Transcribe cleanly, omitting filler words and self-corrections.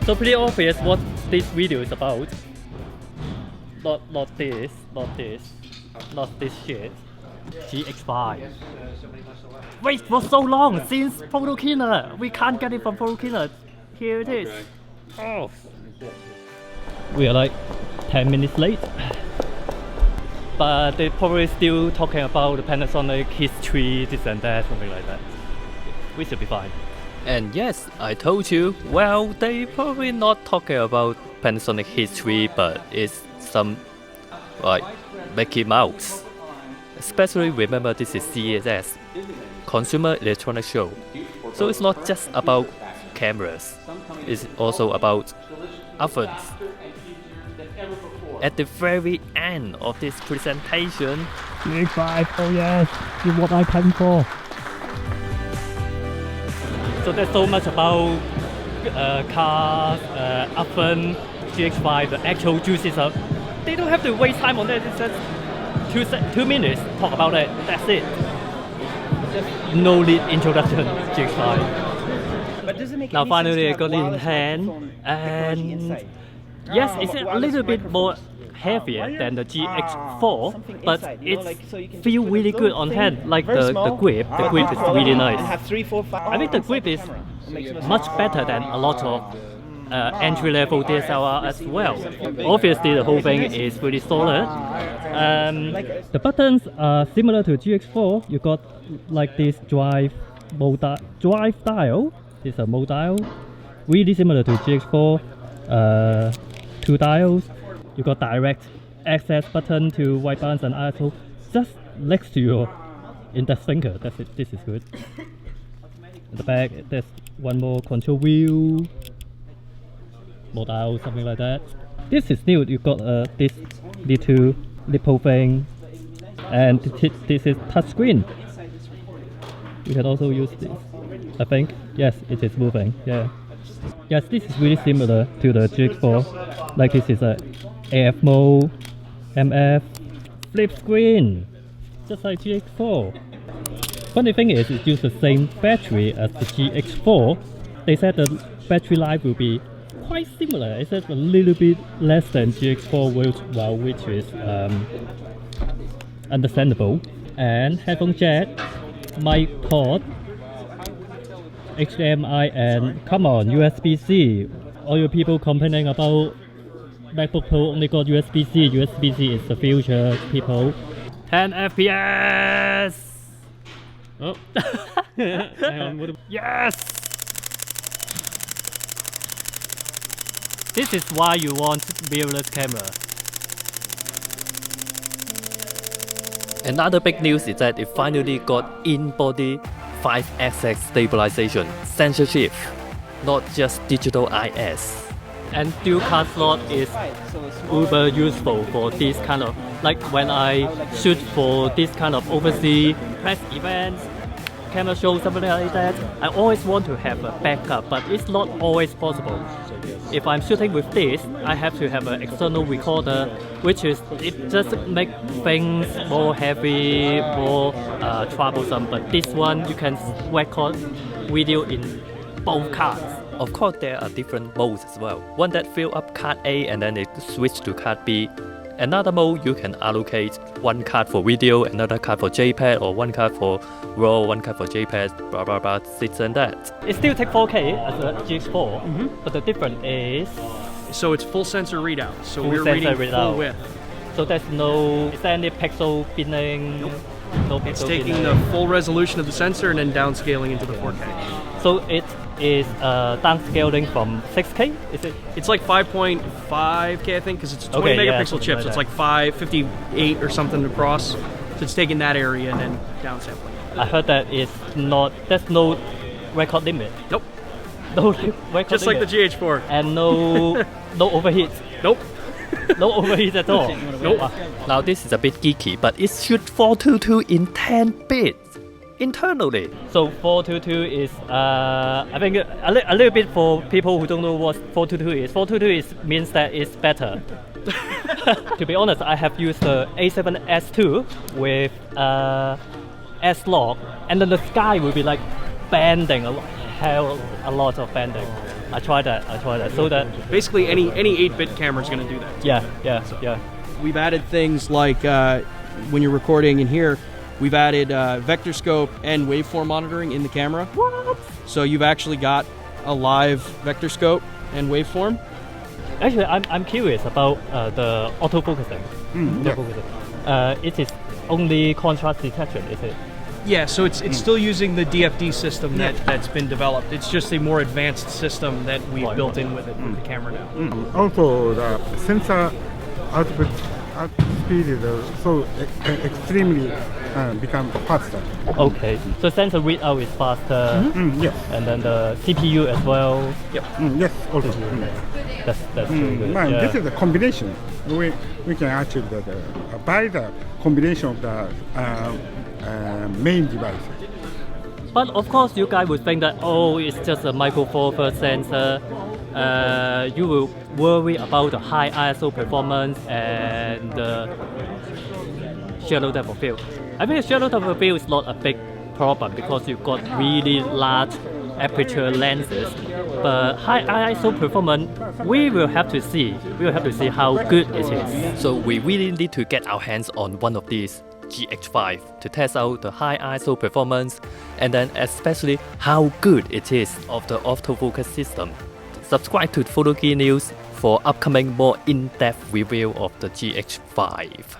So pretty obvious what this video is about. Not this shit. GH5. Wait for so long since Photo Killer. We can't get it from Photo Killer. Here it is. Oh. We are like 10 minutes late. But they're probably still talking about the Panasonic history, this and that, something like that. We should be fine. And yes, I told you, well, they probably not talking about Panasonic history, but it's some like Mickey Mouse. Especially remember this is CES, Consumer Electronics Show. So it's not just about cameras, it's also about ovens. At the very end of this presentation, GH5, oh yes, this is what I came for. So there's so much about cars, oven, GH5, the actual juices up. They don't have to waste time on that, it's just 2 minutes, talk about it, that's it. Just no lead introduction, GH5. But does it make now any finally I sense to got it have in wireless hand, microphone and inside? yes, it's a little bit more heavier than the GH4, but it feels really good on hand, like the grip is really nice. I think the grip is much better than a lot of entry-level DSLR as well. Obviously the whole thing is really solid. The buttons are similar to GH4. You got like this drive dial. It's a mode dial, really similar to GH4. 2 dials. You got direct access button to white balance and ISO just next to your index finger. That's it. This is good. In the back, there's one more control wheel, more dials, something like that. This is new. You got this little nipple thing, and this is touchscreen. You can also use this. I think yes, it is moving. Yeah. Yes, this is really similar to the GH4. Like this is a AF mode, MF, flip screen, just like GH4. Funny thing is, it uses the same battery as the GH4. They said the battery life will be quite similar. It says a little bit less than GH4, which is understandable. And headphone jack, mic port, HDMI, and come on, USB-C. All you people complaining about MacBook Pro only got USB-C. USB-C is the future, people. 10 FPS! Oh. Hang on. Yes! This is why you want mirrorless camera. Another big news is that it finally got in-body 5-axis stabilization sensor chip, not just digital IS. And dual card slot is uber useful for this kind of, like when I shoot for this kind of overseas press events, camera shows, something like that, I always want to have a backup, but it's not always possible. If I'm shooting with this, I have to have an external recorder, which is, it just makes things more heavy, more troublesome. But this one, you can record video in both cards. Of course, there are different modes as well. One that fill up card A and then it switch to card B. Another mode, you can allocate one card for video, another card for JPEG, or one card for RAW, one card for JPEG, blah blah blah, this and that. It still takes 4K as a GH4, but the difference is... So it's full sensor readout, so full we're reading full width. So there's no... Is there any pixel binning? Nope. No pixel it's taking binning. the full resolution of the sensor and then downscaling into the 4K. So it is downscaling from 6K, is it? It's like 5.5K, I think, because it's a 20 megapixel chip, so it's like 558 or something across. So it's taking that area and then downsampling. I heard that it's not, there's no record limit. Nope. No record Just limit. like the GH4. And no overheat. Nope. No overheat at all. Nope. Now this is a bit geeky, but it shoots 422 in 10 bits. Internally. So 422 is, I think a little bit for people who don't know what 422 is. 422 means that it's better. To be honest, I have used the A7S2 with S-Log, and then the sky will be like bending, a lot of bending. I tried that. So that Basically, any 8-bit camera is going to do that. yeah. We've added things like when you're recording in here, we've added vector scope and waveform monitoring in the camera. What? So you've actually got a live vector scope and waveform. Actually, I'm curious about the autofocusing. It is only contrast detection, is it? Yeah, so it's still using the DFD system that's been developed. It's just a more advanced system that we built in with it with the camera now. Also, the sensor output speed is so extremely become faster. Okay, so sensor readout is faster, Yes. and then the CPU as well. Yes. Also. That's really good. This is a combination. We can achieve that by the combination of the main device. But of course, you guys would think that it's just a micro four thirds sensor. You will worry about the high ISO performance and the shallow depth of field. I think the shallow depth of field is not a big problem because you've got really large aperture lenses. But high ISO performance, we will have to see. We will have to see how good it is. So we really need to get our hands on one of these GH5 to test out the high ISO performance and then especially how good it is of the autofocus system. Subscribe to Photo Gear News for upcoming more in-depth review of the GH5.